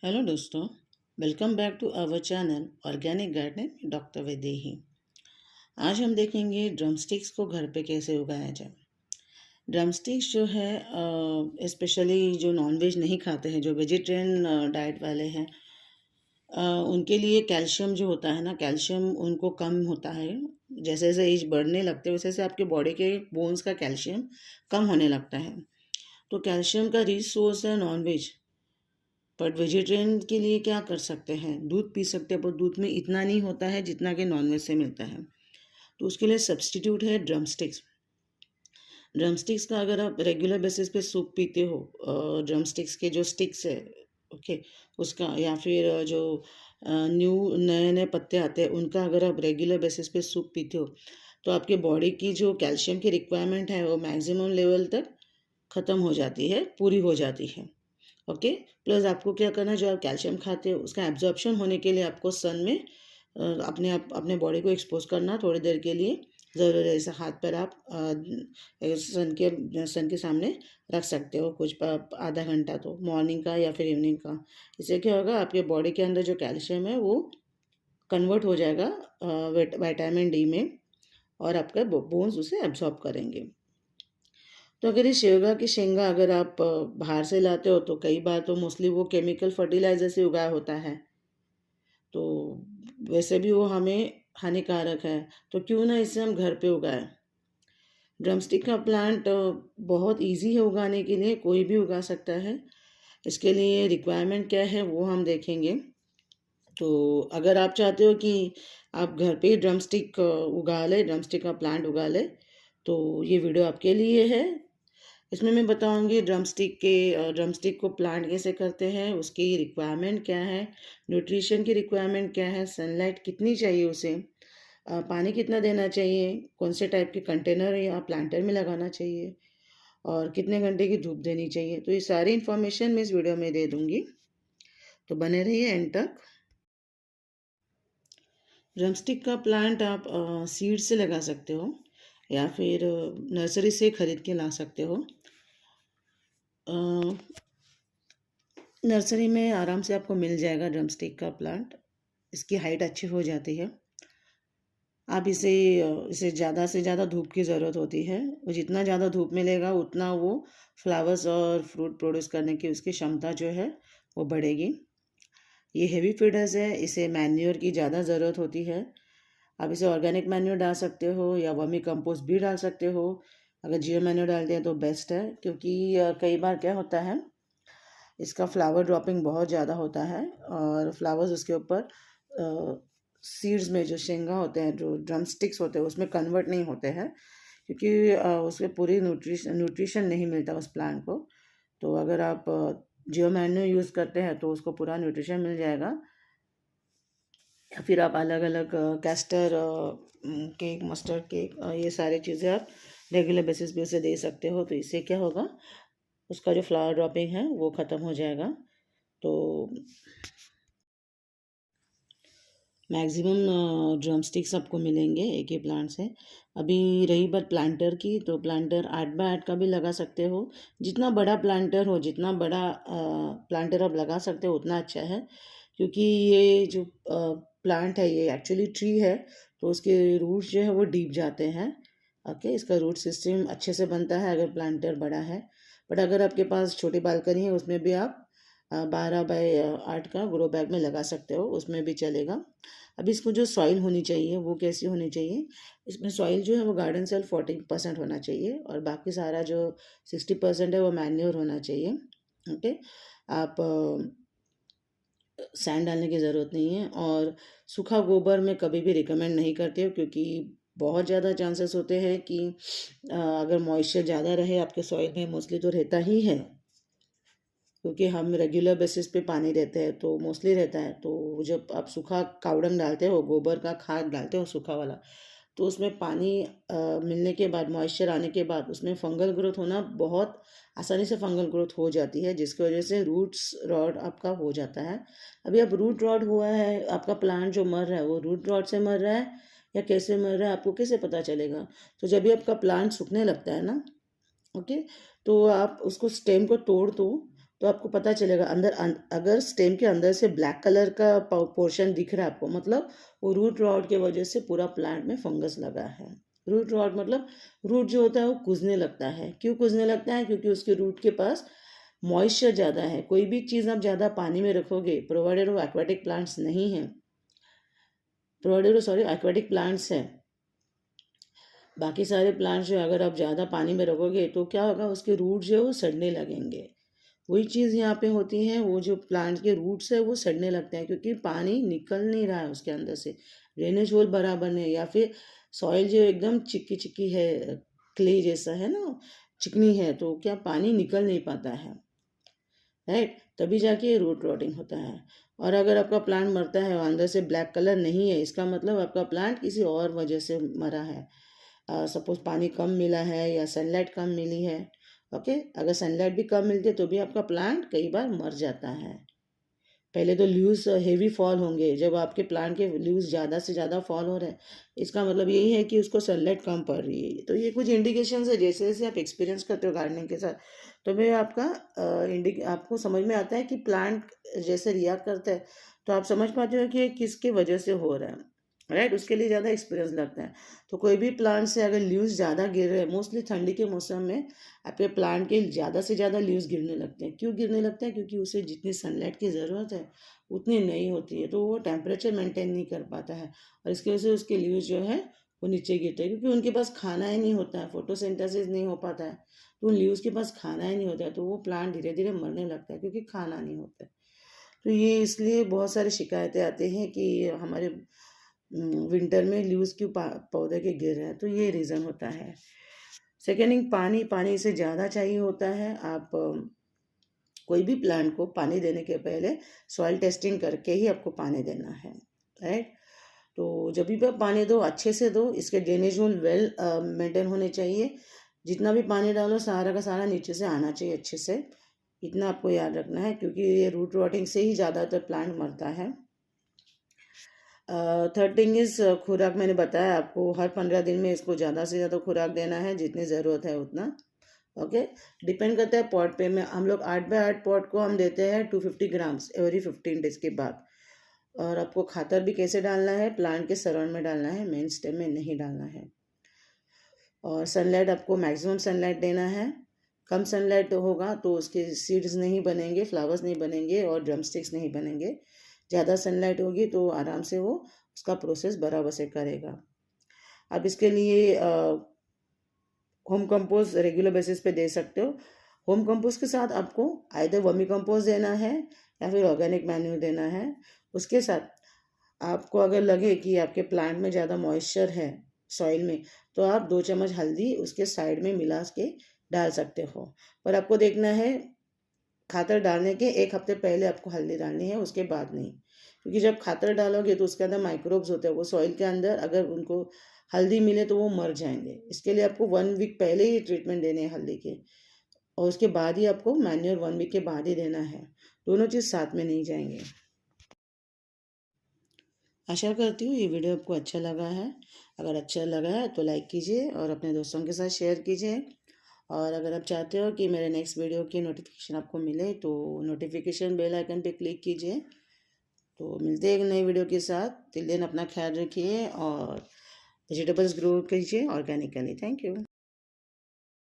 Hello दोस्तों, welcome back to our channel organic gardening doctor Vaidehi. आज हम देखेंगे ड्रमस्टिक्स को घर पे कैसे उगाया जाए। ड्रमस्टिक्स जो है स्पेशली जो नॉनवेज नहीं खाते हैं, जो वेजिटेरियन डाइट वाले हैं, उनके लिए कैल्शियम जो होता है ना, कैल्शियम उनको कम होता है। जैसे जैसे एज बढ़ने लगते हैं वैसे वैसे आपके बॉडी के बोन्स का कैल्शियम कम होने लगता है। तो कैल्शियम का रिच सोर्स है नॉनवेज। बट वेजिटेरियन के लिए क्या कर सकते हैं, दूध पी सकते हैं, पर दूध में इतना नहीं होता है जितना कि नॉनवेज से मिलता है। तो उसके लिए सब्स्टिट्यूट है ड्रमस्टिक्स। ड्रमस्टिक्स का अगर आप रेगुलर बेसिस पे सूप पीते हो, ड्रमस्टिक्स के जो स्टिक्स है, ओके, उसका, या फिर जो न्यू नए नए पत्ते आते हैं उनका अगर आप रेगुलर बेसिस पे सूप पीते हो तो आपके बॉडी की जो कैल्शियम की रिक्वायरमेंट है वो मैक्सिमम लेवल तक ख़त्म हो जाती है, पूरी हो जाती है। ओके। प्लस आपको क्या करना है, जो आप कैल्शियम खाते हो उसका एब्जॉर्प्शन होने के लिए आपको सन में अपने बॉडी को एक्सपोज करना थोड़ी देर के लिए ज़रूर है। जैसे हाथ पर आप सन के सामने रख सकते हो कुछ आधा घंटा, तो मॉर्निंग का या फिर इवनिंग का। इससे क्या होगा, आपके बॉडी के अंदर जो कैल्शियम है वो कन्वर्ट हो जाएगा विटामिन डी में, और आपके बोन्स उसे एब्जॉर्ब करेंगे। तो अगर ये शेवगा की शेंगा अगर आप बाहर से लाते हो तो कई बार तो मोस्टली वो केमिकल फर्टिलाइज़र से उगाया होता है, तो वैसे भी वो हमें हानिकारक है। तो क्यों ना इसे हम घर पे उगाएं। ड्रमस्टिक का प्लांट बहुत इजी है उगाने के लिए, कोई भी उगा सकता है। इसके लिए रिक्वायरमेंट क्या है वो हम देखेंगे। तो अगर आप चाहते हो कि आप घर पे ही ड्रमस्टिक उगा ले, ड्रमस्टिक का प्लांट उगा ले, तो ये वीडियो आपके लिए है। इसमें मैं बताऊंगी ड्रमस्टिक को प्लांट कैसे करते हैं, उसकी रिक्वायरमेंट क्या है, न्यूट्रिशन की रिक्वायरमेंट क्या है, सनलाइट कितनी चाहिए उसे, पानी कितना देना चाहिए, कौन से टाइप के कंटेनर या प्लांटर में लगाना चाहिए, और कितने घंटे की धूप देनी चाहिए। तो ये सारी इन्फॉर्मेशन मैं इस वीडियो में दे दूंगी, तो बने रहिए एंड तक। ड्रमस्टिक का प्लांट आप सीड से लगा सकते हो या फिर नर्सरी से खरीद के ला सकते हो। नर्सरी में आराम से आपको मिल जाएगा ड्रमस्टिक का प्लांट। इसकी हाइट अच्छी हो जाती है। आप इसे ज़्यादा से ज़्यादा धूप की ज़रूरत होती है। वो जितना ज़्यादा धूप मिलेगा उतना वो फ्लावर्स और फ्रूट प्रोड्यूस करने की उसकी क्षमता जो है वो बढ़ेगी। ये हेवी फीडर्स है, इसे मैन्योर की ज़्यादा ज़रूरत होती है। आप इसे ऑर्गेनिक मैन्योर डाल सकते हो या वर्मी कंपोस्ट भी डाल सकते हो। अगर जियो मैन्योर डालते हैं तो बेस्ट है, क्योंकि कई बार क्या होता है, इसका फ्लावर ड्रॉपिंग बहुत ज़्यादा होता है और फ्लावर्स उसके ऊपर सीड्स में जो शेंगा होते हैं, जो ड्रम स्टिक्स होते हैं, उसमें कन्वर्ट नहीं होते हैं, क्योंकि उसमें पूरी न्यूट्रिशन नहीं मिलता उस प्लांट को। तो अगर आप जियो मैन्यो यूज़ करते हैं तो उसको पूरा न्यूट्रिशन मिल जाएगा। या फिर आप अलग अलग कैस्टर केक, मस्टर्ड केक, ये सारी चीज़ें आप रेगुलर बेसिस पे उसे दे सकते हो। तो इससे क्या होगा, उसका जो फ्लावर ड्रॉपिंग है वो ख़त्म हो जाएगा। तो मैक्सिमम ड्रमस्टिक्स आपको मिलेंगे एक ही प्लांट से। अभी रही बात प्लांटर की, तो प्लांटर 8x8 का भी लगा सकते हो। जितना बड़ा प्लांटर हो, जितना बड़ा प्लांटर आप लगा सकते हो उतना अच्छा है, क्योंकि ये जो प्लांट है ये एक्चुअली ट्री है, तो उसके रूट्स जो है वो डीप जाते हैं। ओके, इसका रूट सिस्टम अच्छे से बनता है अगर प्लांटर बड़ा है। बट अगर आपके पास छोटी बालकनी है उसमें भी आप 12x8 का ग्रो बैग में लगा सकते हो, उसमें भी चलेगा। अब इसको जो सॉइल होनी चाहिए वो कैसी होनी चाहिए, इसमें सॉइल जो है वो गार्डन सेल 40% होना चाहिए और बाकी सारा जो 60% है वो मैन्योर होना चाहिए। ओके। आप सैंड डालने की ज़रूरत नहीं है, और सूखा गोबर मैं कभी भी रिकमेंड नहीं करती हूँ, क्योंकि बहुत ज़्यादा चांसेस होते हैं कि अगर मॉइस्चर ज़्यादा रहे आपके सॉइल में, मोस्टली तो रहता ही है, क्योंकि हम रेगुलर बेसिस पे पानी देते हैं तो मोस्टली रहता है। तो जब आप सूखा कावडंग डालते हो, गोबर का खाद डालते हो सूखा वाला, तो उसमें पानी मिलने के बाद, मॉइस्चर आने के बाद उसमें फंगल ग्रोथ होना बहुत आसानी से फंगल ग्रोथ हो जाती है, जिसकी वजह से रूट्स रॉड आपका हो जाता है। अभी अब रूट रॉड हुआ है, आपका प्लांट जो मर रहा है वो रूट रॉड से मर रहा है या कैसे मर रहा है, आपको कैसे पता चलेगा। तो जब भी आपका प्लांट सूखने लगता है ना, ओके, तो आप उसको स्टेम को तोड़ दो तो आपको पता चलेगा अंदर अगर स्टेम के अंदर से ब्लैक कलर का पोर्शन दिख रहा है आपको, मतलब वो रूट रॉट के वजह से पूरा प्लांट में फंगस लगा है। रूट रॉट मतलब रूट जो होता है वो कुजने लगता है। क्यों कुजने लगता है? क्योंकि उसके रूट के पास मॉइस्चर ज़्यादा है। कोई भी चीज़ आप ज़्यादा पानी में रखोगे, प्रोवाइडेड वो एक्वाटिक प्लांट्स नहीं है, प्रोवाइडेड सॉरी एक्वाटिक प्लांट्स है, बाकी सारे प्लांट्स जो अगर आप ज़्यादा पानी में रखोगे तो क्या होगा, उसके रूट जो है वो सड़ने लगेंगे। वही चीज़ यहाँ पे होती है, वो जो प्लांट के रूट्स है वो सड़ने लगते हैं क्योंकि पानी निकल नहीं रहा है उसके अंदर से, ड्रेनेज होल बराबर नहीं, या फिर सॉइल जो एकदम चिक्की चिक्की है, क्ले जैसा है ना, चिकनी है, तो क्या पानी निकल नहीं पाता है, राइट, तभी जाके रूट रॉटिंग होता है। और अगर आपका प्लांट मरता है और अंदर से ब्लैक कलर नहीं है, इसका मतलब आपका प्लांट किसी और वजह से मरा है। सपोज पानी कम मिला है या सनलाइट कम मिली है। ओके, अगर सनलाइट भी कम मिलती है तो भी आपका प्लांट कई बार मर जाता है। पहले तो लीव्स हेवी फॉल होंगे, जब आपके प्लांट के लीव्स ज़्यादा से ज़्यादा फॉल हो रहे हैं, इसका मतलब यही है कि उसको सनलाइट कम पड़ रही है। तो ये कुछ इंडिकेशंस है, जैसे जैसे आप एक्सपीरियंस करते हो गार्डनिंग के साथ, तो मैं आपका आपको समझ में आता है कि प्लांट जैसे रिएक्ट करता है, तो आप समझ पाते हो कि ये किसकी वजह से हो रहा है, राइट, उसके लिए ज़्यादा एक्सपीरियंस लगता है। तो कोई भी प्लांट से अगर लीव्स ज़्यादा गिर रहे हैं, मोस्टली ठंडी के मौसम में आपके प्लांट के ज़्यादा से ज़्यादा लीव्स गिरने लगते हैं। क्यों गिरने लगते हैं? क्योंकि उसे जितनी सनलाइट की ज़रूरत है उतनी नहीं होती है, तो वो टेम्परेचर मेंटेन नहीं कर पाता है, और इसकी वजह से उसके लीव्स जो है वो नीचे गिरते हैं, क्योंकि उनके पास खाना ही नहीं होता है, फोटोसिंथेसिस नहीं हो पाता है, तो उन लीव्स के पास खाना ही नहीं होता है, तो वो प्लांट धीरे धीरे मरने लगता है क्योंकि खाना नहीं होता है। तो ये इसलिए बहुत सारी शिकायतें आती हैं कि हमारे विंटर में लीव्स क्यों पौधे के गिर रहे हैं, तो ये रीज़न होता है। सेकेंड थिंग, पानी, पानी से ज़्यादा चाहिए होता है। आप कोई भी प्लांट को पानी देने के पहले सॉइल टेस्टिंग करके ही आपको पानी देना है, राइट। तो जब भी आप पानी दो अच्छे से दो, इसके ड्रेनेज होल वेल मेंटेन होने चाहिए। जितना भी पानी डालो सारा का सारा नीचे से आना चाहिए अच्छे से, इतना आपको याद रखना है, क्योंकि ये रूट रॉटिंग से ही ज़्यादातर प्लांट मरता है। थर्ड थिंग इज़ खुराक, मैंने बताया आपको हर 15 दिन में इसको ज़्यादा से ज़्यादा खुराक देना है, जितनी ज़रूरत है उतना। ओके, डिपेंड करता है पॉट पे। में हम लोग 8x8 पॉट को हम देते हैं 250 ग्राम्स एवरी 15 डेज के बाद। और आपको खातर भी कैसे डालना है, प्लांट के सराउंड में डालना है, मेन स्टेम में नहीं डालना है। और सनलाइट आपको मैक्सिमम सनलाइट देना है। कम सनलाइट होगा तो उसके सीड्स नहीं बनेंगे, फ्लावर्स नहीं बनेंगे और ड्रमस्टिक्स नहीं बनेंगे। ज़्यादा सनलाइट होगी तो आराम से वो उसका प्रोसेस बराबर से करेगा। अब इसके लिए होम कंपोस्ट रेगुलर बेसिस पे दे सकते हो। होम कंपोस्ट के साथ आपको आइदर वर्मी कंपोस्ट देना है या फिर ऑर्गेनिक मैन्यूर देना है। उसके साथ आपको अगर लगे कि आपके प्लांट में ज़्यादा मॉइस्चर है सॉइल में, तो आप 2 चम्मच हल्दी उसके साइड में मिला के डाल सकते हो। पर आपको देखना है खातर डालने के 1 हफ्ते पहले आपको हल्दी डालनी है, उसके बाद नहीं, क्योंकि जब खातर डालोगे तो उसके अंदर माइक्रोब्स होते हैं, वो सॉइल के अंदर अगर उनको हल्दी मिले तो वो मर जाएंगे। इसके लिए आपको 1 वीक पहले ही ट्रीटमेंट देने हैं हल्दी के, और उसके बाद ही आपको मैन्योर 1 वीक के बाद ही देना है। दोनों चीज़ साथ में नहीं जाएंगे। आशा करती हूँ ये वीडियो आपको अच्छा लगा है। अगर अच्छा लगा है तो लाइक कीजिए और अपने दोस्तों के साथ शेयर कीजिए। और अगर आप चाहते हो कि मेरे नेक्स्ट वीडियो की नोटिफिकेशन आपको मिले तो नोटिफिकेशन बेल आइकन पे क्लिक कीजिए। तो मिलते हैं एक नई वीडियो के साथ। टिल देन अपना ख्याल रखिए और वेजिटेबल्स ग्रो कीजिए ऑर्गेनिकली। Thank you.